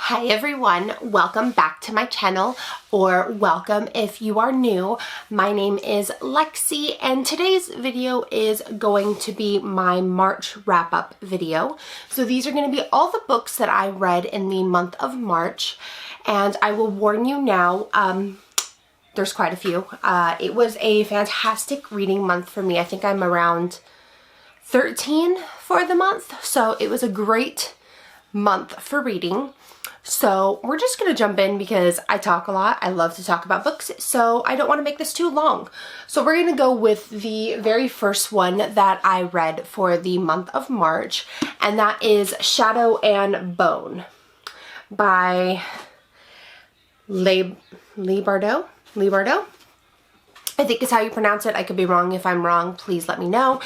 Hi everyone, welcome back to my channel, or welcome if you are new. My name is Lexie and today's video is going to be my March wrap-up video. So these are going to be all the books that I read in the month of March, and I will warn you now, there's quite a few. It was a fantastic reading month for me. I think I'm around 13 for the month, so it was a great month for reading. So we're just going to jump in because I talk a lot. I love to talk about books, so I don't want to make this too long. So we're going to go with the very first one that I read for the month of March, and that is Shadow and Bone by Leigh Bardugo. I think is how you pronounce it. I could be wrong. If I'm wrong, please let me know.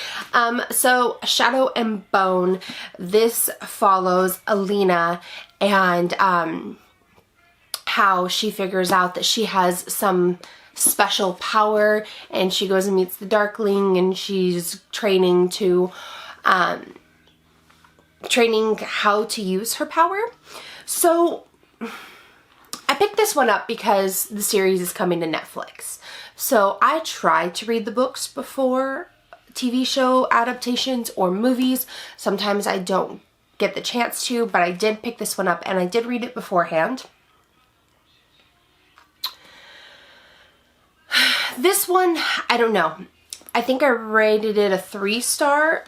So Shadow and Bone, this follows Alina and how she figures out that she has some special power, and she goes and meets the Darkling, and she's training how to use her power. So I picked this one up because the series is coming to Netflix. So I try to read the books before TV show adaptations or movies. Sometimes I don't get the chance to, but I did pick this one up and I did read it beforehand. This one, I don't know. I think I rated it a 3-star.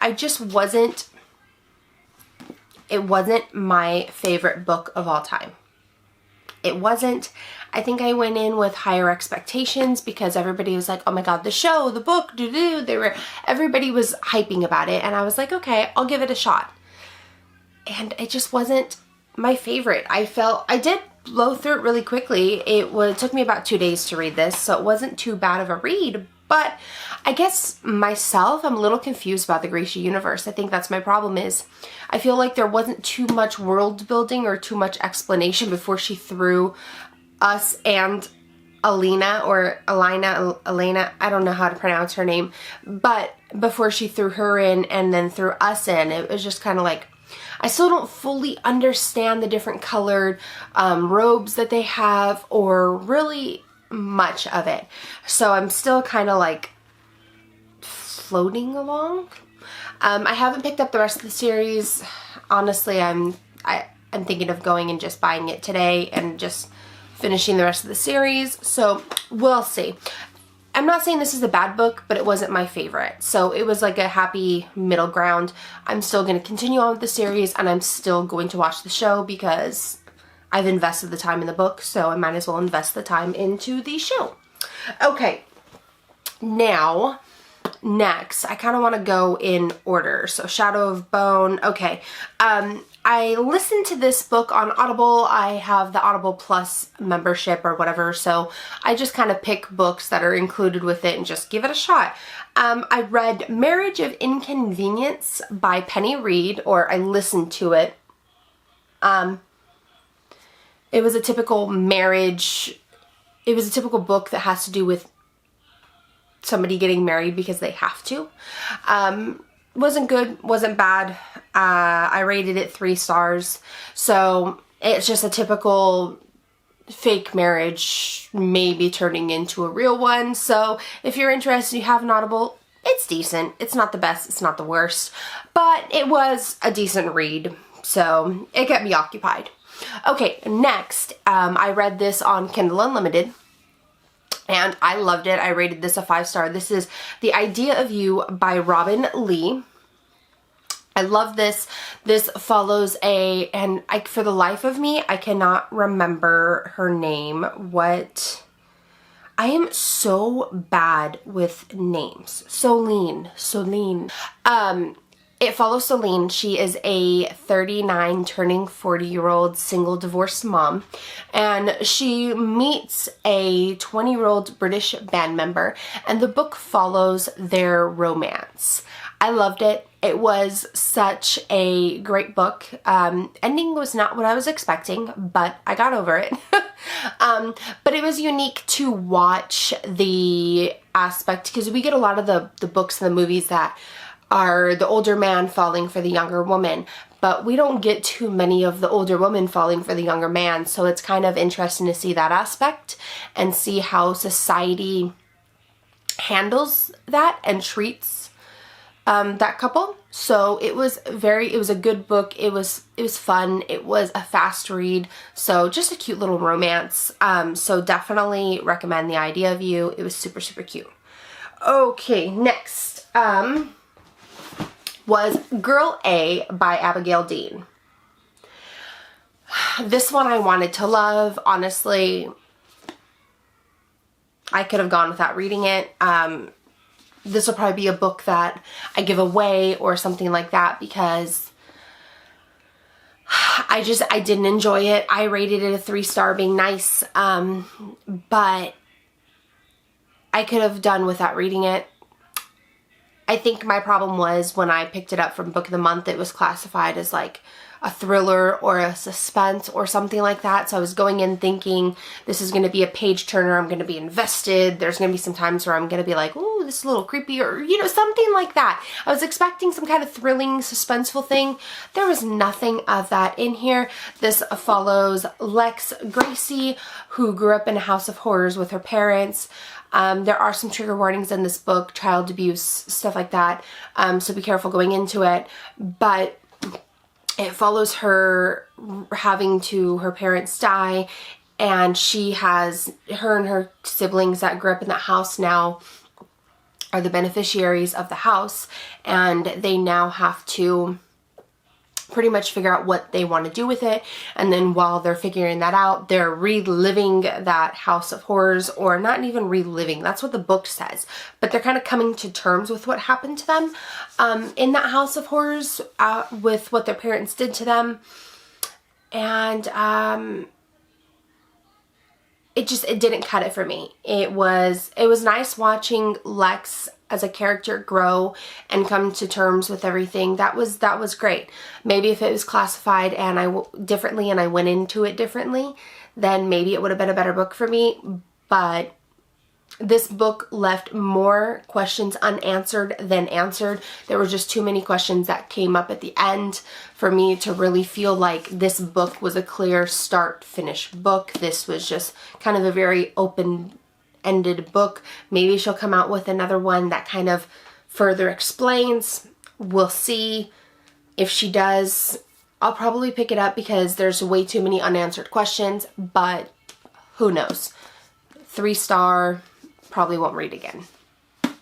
It wasn't my favorite book of all time. It wasn't. I think I went in with higher expectations because everybody was like, oh my god, the show, the book, everybody was hyping about it, and I was like, okay, I'll give it a shot. And it just wasn't my favorite. I did blow through it really quickly. It took me about 2 days to read this, so it wasn't too bad of a read, but I guess myself, I'm a little confused about the Gracie universe. I think that's my problem is I feel like there wasn't too much world building or too much explanation before she threw us and Elena, I don't know how to pronounce her name, but before she threw her in and then threw us in, it was just kind of like, I still don't fully understand the different colored robes that they have or really much of it. So I'm still kind of like floating along. I haven't picked up the rest of the series. Honestly, I'm thinking of going and just buying it today and just finishing the rest of the series, so we'll see. I'm not saying this is a bad book, but it wasn't my favorite, so it was like a happy middle ground. I'm still going to continue on with the series, and I'm still going to watch the show because I've invested the time in the book, so I might as well invest the time into the show. Okay, now next, I kind of want to go in order. So Shadow of Bone, okay. I listened to this book on Audible. I have the Audible Plus membership or whatever, so I just kind of pick books that are included with it and just give it a shot. I read Marriage of Inconvenience by Reid, or I listened to it. It was a typical book that has to do with somebody getting married because they have to. Wasn't good, wasn't bad. I rated it 3 stars. So it's just a typical fake marriage maybe turning into a real one. So if you're interested, you have an Audible, it's decent. It's not the best, it's not the worst, but it was a decent read. So it kept me occupied. Okay, next, I read this on Kindle Unlimited, and I loved it. I rated this a 5-star. This is The Idea of You by Robinne Lee. I love this. This follows for the life of me, I cannot remember her name. I am so bad with names. Soline. It follows Celine. She is a 39 turning 40-year-old single divorced mom, and she meets a 20-year-old British band member, and the book follows their romance. I loved it. It was such a great book. Ending was not what I was expecting, but I got over it. But it was unique to watch the aspect, because we get a lot of the books and the movies that are the older man falling for the younger woman, but we don't get too many of the older women falling for the younger man, so it's kind of interesting to see that aspect and see how society handles that and treats that couple. So it was a good book. It was fun. It was a fast read. So just a cute little romance. So definitely recommend The Idea of You. It was super, super cute. Okay, next was Girl A by Abigail Dean. This one I wanted to love. Honestly, I could have gone without reading it. This will probably be a book that I give away or something like that because I didn't enjoy it. I rated it a 3-star, being nice, but I could have done without reading it. I think my problem was when I picked it up from Book of the Month, it was classified as like a thriller or a suspense or something like that. So I was going in thinking this is going to be a page turner. I'm going to be invested. There's going to be some times where I'm going to be like, ooh, this is a little creepy, or, you know, something like that. I was expecting some kind of thrilling, suspenseful thing. There was nothing of that in here. This follows Lex Gracie, who grew up in a house of horrors with her parents. There are some trigger warnings in this book, child abuse, stuff like that. So be careful going into it. But it follows her having her parents die, and her and her siblings that grew up in that house now are the beneficiaries of the house, and they now have to pretty much figure out what they want to do with it. And then while they're figuring that out, they're reliving that house of horrors, or not even reliving, that's what the book says, but they're kind of coming to terms with what happened to them in that house of horrors, with what their parents did to them. And it didn't cut it for me. It was nice watching Lex as a character grow and come to terms with everything. That was great. Maybe if it was classified differently and I went into it differently, then maybe it would have been a better book for me. But this book left more questions unanswered than answered. There were just too many questions that came up at the end for me to really feel like this book was a clear start-finish book. This was just kind of a very open-ended book. Maybe she'll come out with another one that kind of further explains. We'll see. If she does, I'll probably pick it up because there's way too many unanswered questions, but who knows. 3-star, probably won't read again.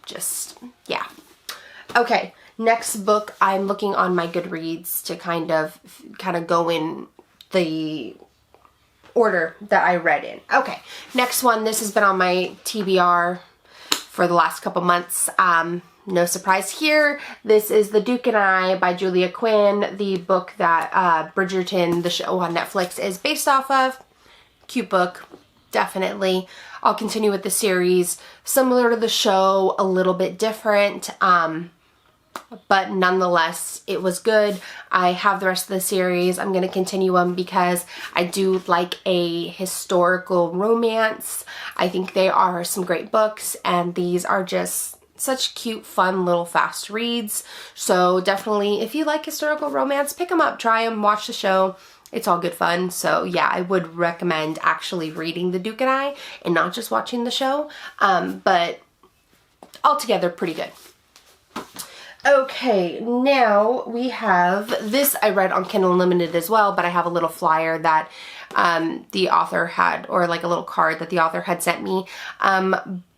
Just, yeah. Okay, next book, I'm looking on my Goodreads to kind of go in the order that I read in. Okay, next one, this has been on my TBR for the last couple months. No surprise here. This is The Duke and I by Julia Quinn, the book that Bridgerton, the show on Netflix, is based off of. Cute book, definitely. I'll continue with the series. Similar to the show, a little bit different, but nonetheless, it was good. I have the rest of the series. I'm going to continue them because I do like a historical romance. I think they are some great books, and these are just such cute, fun, little fast reads. So definitely, if you like historical romance, pick them up, try them, watch the show. It's all good fun. So yeah, I would recommend actually reading The Duke and I and not just watching the show. But altogether, pretty good. Okay, now we have this. I read on Kindle Unlimited as well, but I have a little flyer that the author had, or like a little card that the author had sent me.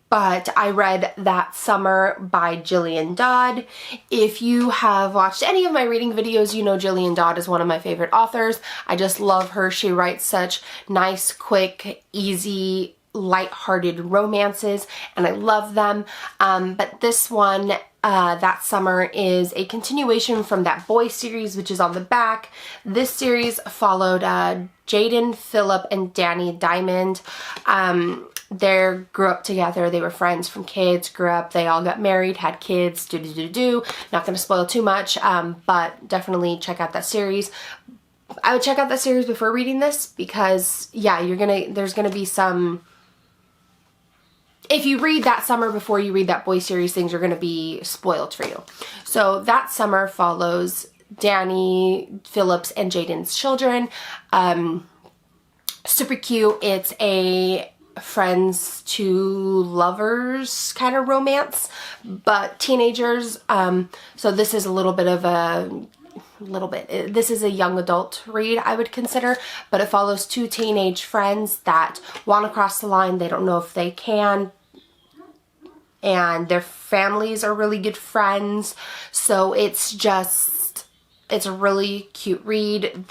But I read That Summer by Jillian Dodd. If you have watched any of my reading videos, you know Jillian Dodd is one of my favorite authors. I just love her. She writes such nice, quick, easy, light-hearted romances, and I love them. But this one, That Summer, is a continuation from that boy series, which is on the back. This series followed Jaden, Philip, and Danny Diamond. They grew up together. They were friends from kids, grew up, they all got married, had kids, Not going to spoil too much, but definitely check out that series. I would check out that series before reading this because, yeah, there's going to be some, if you read That Summer before you read that boy series, things are going to be spoiled for you. So That Summer follows Danny, Phillips, and Jaden's children. Super cute. It's a friends to lovers kind of romance, but teenagers. So this is a little bit of this is a young adult read, I would consider, but it follows two teenage friends that want to cross the line. They don't know if they can, and their families are really good friends. So it's a really cute read.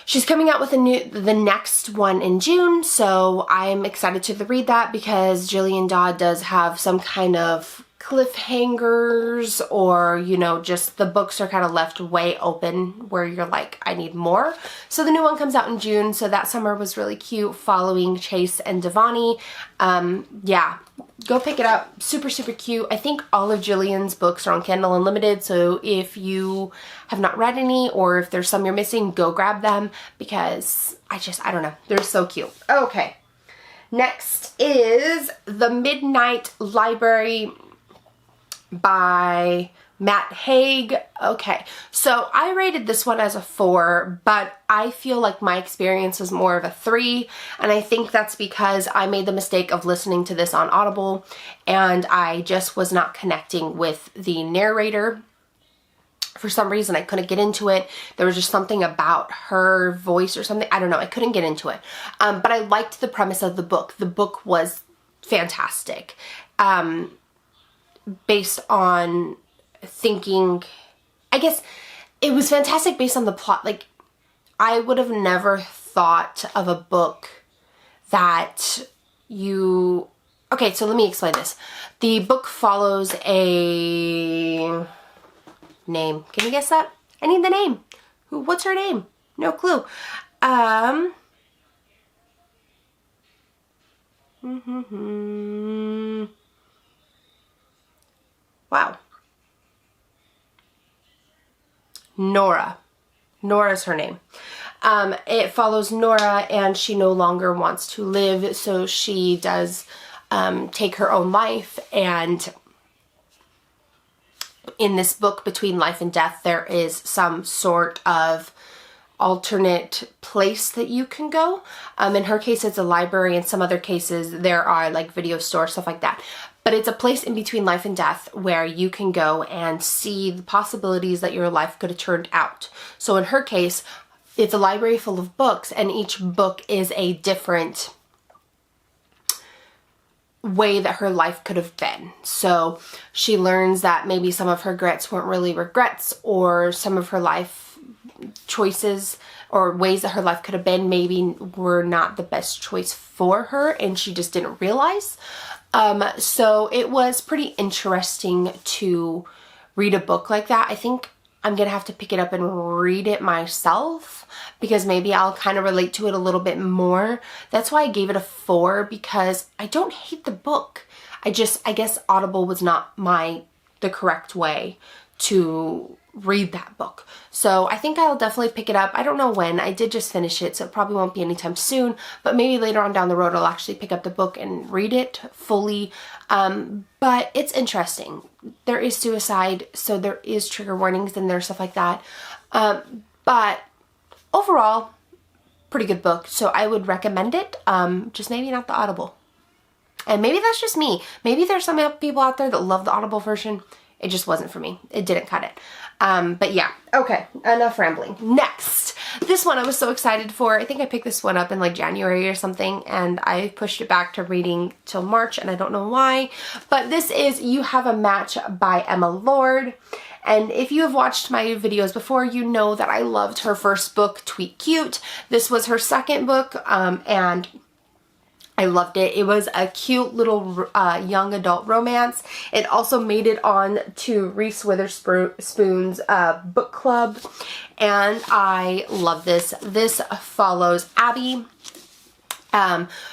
She's coming out with the next one in June, so I'm excited to read that because Jillian Dodd does have some kind of cliffhangers, or, you know, just the books are kind of left way open where you're like, I need more. So the new one comes out in June, so that summer was really cute, following Chase and Devani. Yeah, go pick it up. Super, super cute. I think all of Jillian's books are on Kindle Unlimited, so if you have not read any, or if there's some you're missing, go grab them, because I don't know, they're so cute. Okay, next is The Midnight Library by Matt Haig. Okay, so I rated this one as a 4, but I feel like my experience was more of a 3, and I think that's because I made the mistake of listening to this on Audible, and I just was not connecting with the narrator. For some reason, I couldn't get into it. There was just something about her voice or something. I don't know. I couldn't get into it. But I liked the premise of the book. The book was fantastic. Based on thinking, I guess it was fantastic based on the plot. Like, I would have never thought of a book that okay, so let me explain this. The book follows a name. Can you guess that? I need the name. What's her name? No clue. Wow. Nora. Nora's her name. It follows Nora, and she no longer wants to live, so she does take her own life. And in this book, between life and death, there is some sort of alternate place that you can go. In her case, it's a library. In some other cases, there are like video stores, stuff like that. But it's a place in between life and death where you can go and see the possibilities that your life could have turned out. So in her case, it's a library full of books, and each book is a different way that her life could have been. So she learns that maybe some of her regrets weren't really regrets, or some of her life choices or ways that her life could have been maybe were not the best choice for her, and she just didn't realize. So it was pretty interesting to read a book like that. I think I'm gonna have to pick it up and read it myself, because maybe I'll kind of relate to it a little bit more. That's why I gave it a 4, because I don't hate the book. I guess Audible was not the correct way to read that book. So I think I'll definitely pick it up. I don't know when. I did just finish it, so it probably won't be anytime soon, but maybe later on down the road I'll actually pick up the book and read it fully. But it's interesting. There is suicide, so there is trigger warnings in there, stuff like that. But overall, pretty good book, so I would recommend it. Just maybe not the Audible. And maybe that's just me. Maybe there's some people out there that love the Audible version. It just wasn't for me. It didn't cut it. But yeah, okay, enough rambling. Next, this one I was so excited for. I think I picked this one up in like January or something, and I pushed it back to reading till March, and I don't know why. But this is You Have a Match by Emma Lord. And if you have watched my videos before, you know that I loved her first book, Tweet Cute. This was her second book, and I loved it. It was a cute little young adult romance. It also made it on to Reese Witherspoon's book club, and I love this. This follows Abby,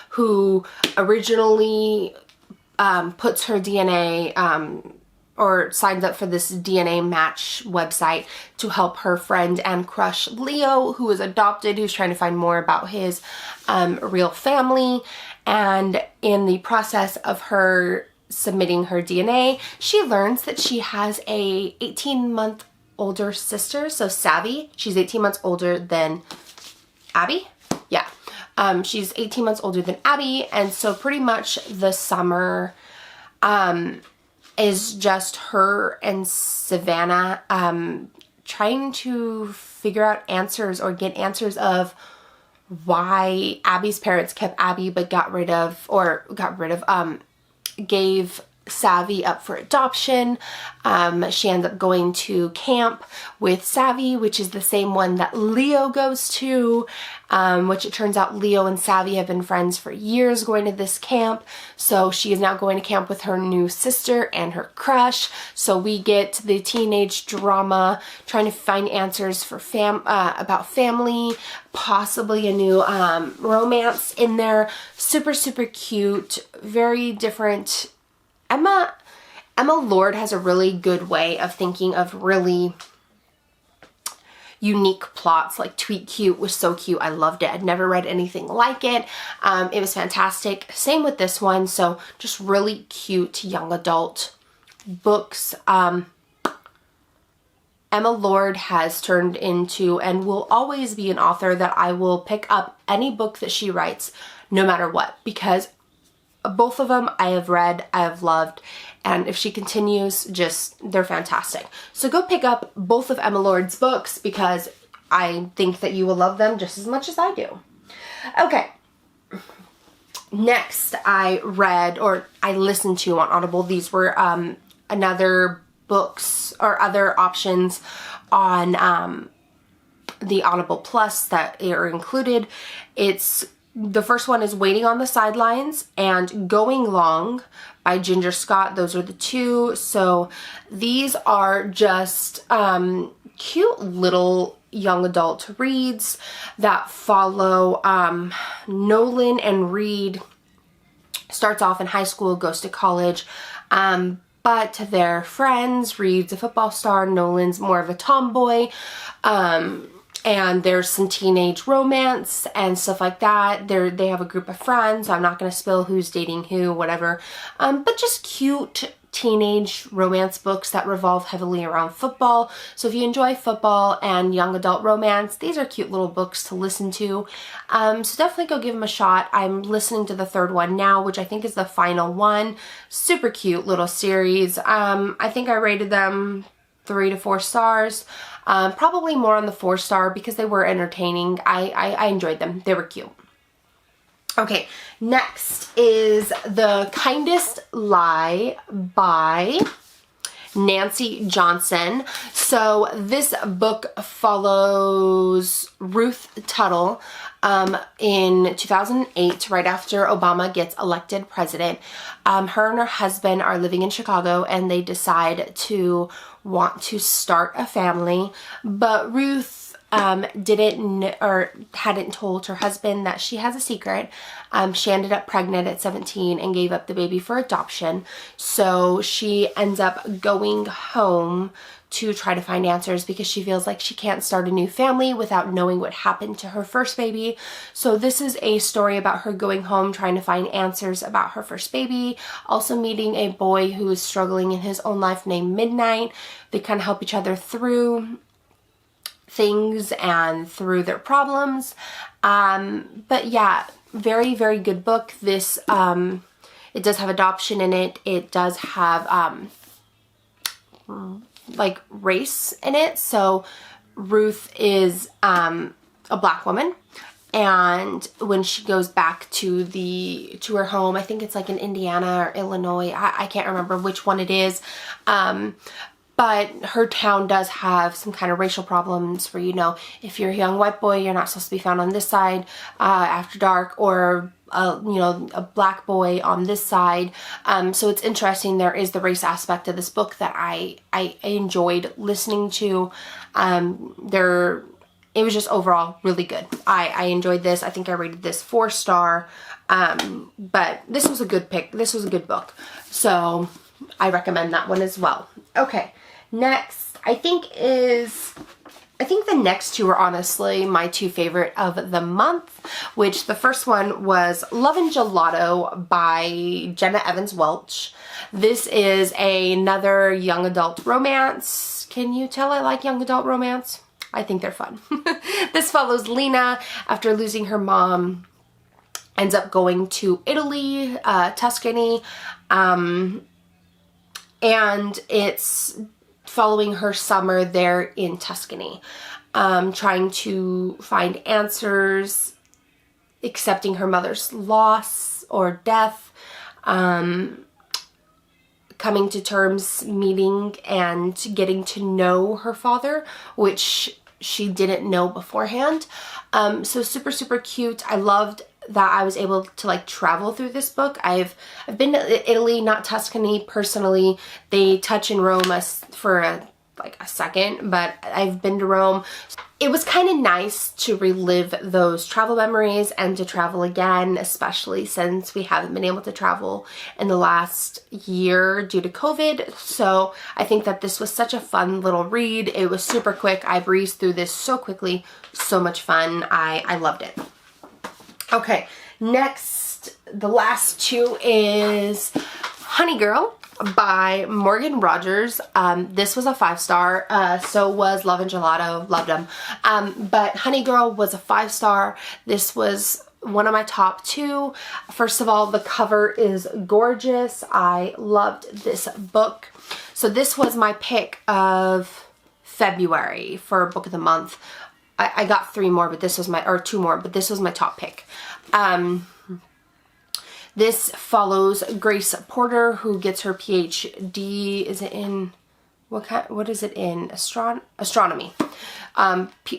who originally puts her DNA or signs up for this DNA match website to help her friend and crush Leo, who is adopted, who's trying to find more about his real family. And in the process of her submitting her DNA, she learns that she has a 18-month older sister, so Savvy. She's 18 months older than Abby. Yeah. She's 18 months older than Abby, and so pretty much the summer is just her and Savannah trying to figure out answers or get answers of why Abby's parents kept Abby but gave Savvy up for adoption. She ends up going to camp with Savvy, which is the same one that Leo goes to, which it turns out Leo and Savvy have been friends for years going to this camp. So she is now going to camp with her new sister and her crush. So we get the teenage drama, trying to find answers for about family, possibly a new romance in there. Super, super cute, very different. Emma Lord has a really good way of thinking of really unique plots. Like Tweet Cute was so cute. I loved it. I'd never read anything like it. It was fantastic. Same with this one. So just really cute young adult books. Emma Lord has turned into and will always be an author that I will pick up any book that she writes no matter what, because both of them I have read, I have loved, and if she continues, they're fantastic. So go pick up both of Emma Lord's books because I think that you will love them just as much as I do. Okay. Next, I read, or I listened to on Audible, these were another books or other options on the Audible Plus that are included. The first one is Waiting on the Sidelines and Going Long by Ginger Scott. Those are the two. So these are just cute little young adult reads that follow Nolan and Reid. Starts off in high school, goes to college, but they're friends. Reid's a football star, Nolan's more of a tomboy. And there's some teenage romance and stuff like that. They have a group of friends. I'm not going to spill who's dating who, whatever. But just cute teenage romance books that revolve heavily around football. So if you enjoy football and young adult romance, these are cute little books to listen to. So definitely go give them a shot. I'm listening to the third one now, which I think is the final one. Super cute little series. I think I rated them 3 to 4 stars. Probably more on the 4-star because they were entertaining. I enjoyed them. They were cute. Okay, next is The Kindest Lie by Nancy Johnson. So this book follows Ruth Tuttle in 2008, right after Obama gets elected president. Her and her husband are living in Chicago and they decide to want to start a family, but Ruth hadn't told her husband that she has a secret. She ended up pregnant at 17 and gave up the baby for adoption. So she ends up going home to try to find answers because she feels like she can't start a new family without knowing what happened to her first baby. So this is a story about her going home, trying to find answers about her first baby, also meeting a boy who is struggling in his own life named Midnight. They kind of help each other through things and through their problems. But yeah, very, very good book. This, it does have adoption in it. It does have, like race in it. So Ruth is, a black woman. And when she goes back to her home, I think it's like in Indiana or Illinois. I can't remember which one it is. But her town does have some kind of racial problems where, you know, if you're a young white boy, you're not supposed to be found on this side after dark, or, you know, a black boy on this side. So it's interesting. There is the race aspect of this book that I enjoyed listening to. It was just overall really good. I enjoyed this. I think I rated this 4-star. But this was a good pick. This was a good book. So I recommend that one as well. Okay. Next, I think is I think the next two are honestly my two favorite of the month, which the first one was Love and Gelato by Jenna Welch. This is another young adult romance. Can you tell I like young adult romance? I think they're fun. This follows Lena after losing her mom, ends up going to Italy, Tuscany, and it's following her summer there in Tuscany, trying to find answers, accepting her mother's loss or death, coming to terms, meeting and getting to know her father, which she didn't know beforehand. So super, super cute. I loved that I was able to like travel through this book. I've been to Italy, not Tuscany personally. They touch in Rome for a second, but I've been to Rome. It was kind of nice to relive those travel memories and to travel again, especially since we haven't been able to travel in the last year due to COVID. So I think that this was such a fun little read. It was super quick. I breezed through this so quickly. So much fun. I loved it. Okay, next, the last two is Honey Girl by Morgan Rodgers. This was a 5-star, so was Love and Gelato, loved them. But Honey Girl was a 5-star. This was one of my top two. First of all, the cover is gorgeous. I loved this book. So this was my pick of February for book of the month. I got 3 more, but this was my, or 2 more, but this was my top pick. This follows Grace Porter, who gets her PhD. Is it in, what is it in? Astronomy.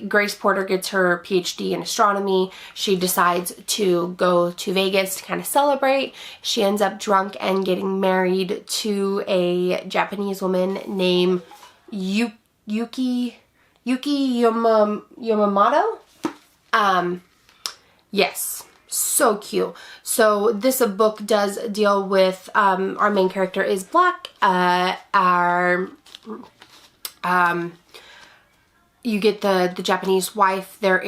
Grace Porter gets her PhD in astronomy. She decides to go to Vegas to kind of celebrate. She ends up drunk and getting married to a Japanese woman named Yuki Yamamoto. Yes, so cute. So this book does deal with, our main character is Black. You get the Japanese wife. They're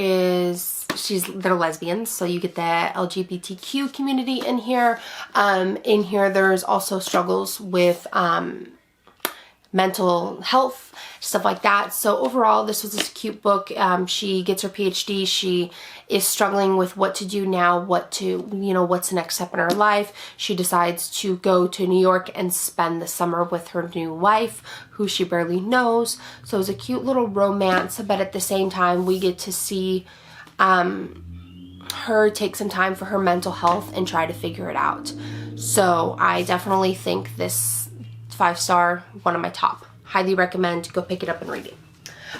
lesbians, so you get the LGBTQ community in here. In here, there's also struggles with mental health, stuff like that. So overall, this was a cute book. She gets her PhD. She is struggling with what to do now, what's the next step in her life. She decides to go to New York and spend the summer with her new wife, who she barely knows. So it's a cute little romance, but at the same time, we get to see her take some time for her mental health and try to figure it out. So I definitely think this 5-star, one of my top. Highly recommend. Go pick it up and read it.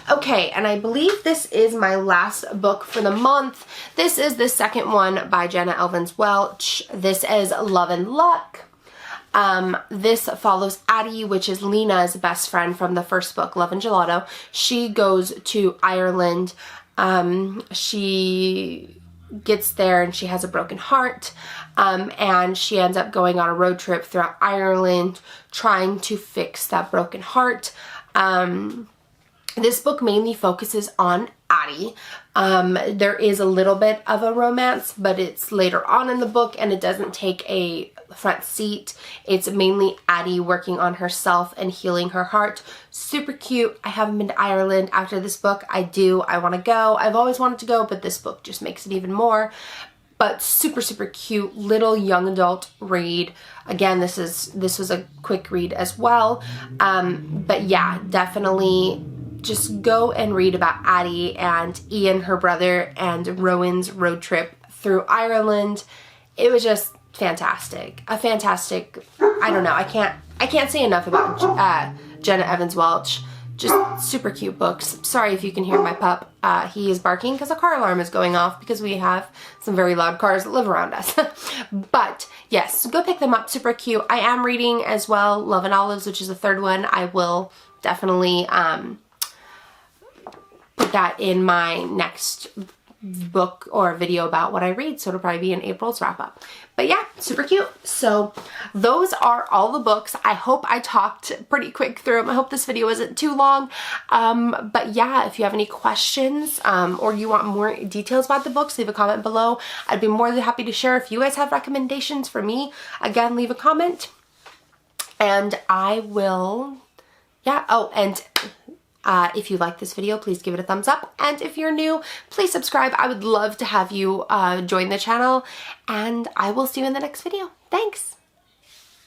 Okay, and I believe this is my last book for the month. This is the second one by Jenna Welch. This is Love and Luck. This follows Addie, which is Lena's best friend from the first book, Love and Gelato. She goes to Ireland. She gets there and she has a broken heart, and she ends up going on a road trip throughout Ireland trying to fix that broken heart. This book mainly focuses on Addie. There is a little bit of a romance, but it's later on in the book and it doesn't take a front seat. It's mainly Addie working on herself and healing her heart. Super cute. I haven't been to Ireland. After this book, I want to go. I've always wanted to go, but this book just makes it even more. But super, super cute little young adult read. Again, this was a quick read as well. But yeah, definitely just go and read about Addie and Ian, her brother, and Rowan's road trip through Ireland. It was just fantastic. A fantastic, I don't know, I can't say enough about Jenna Welch. Just super cute books. Sorry if you can hear my pup. He is barking because a car alarm is going off because we have some very loud cars that live around us. But yes, go pick them up. Super cute. I am reading as well Love and Olives, which is the third one. I will definitely put that in my next book or a video about what I read, so it'll probably be in April's wrap up. But yeah, super cute. So those are all the books. I hope I talked pretty quick through them. I hope this video wasn't too long. But yeah, if you have any questions or you want more details about the books, leave a comment below. I'd be more than happy to share. If you guys have recommendations for me, again, leave a comment and I will, yeah. Oh, and if you like this video, please give it a thumbs up. And if you're new, please subscribe. I would love to have you join the channel. And I will see you in the next video. Thanks.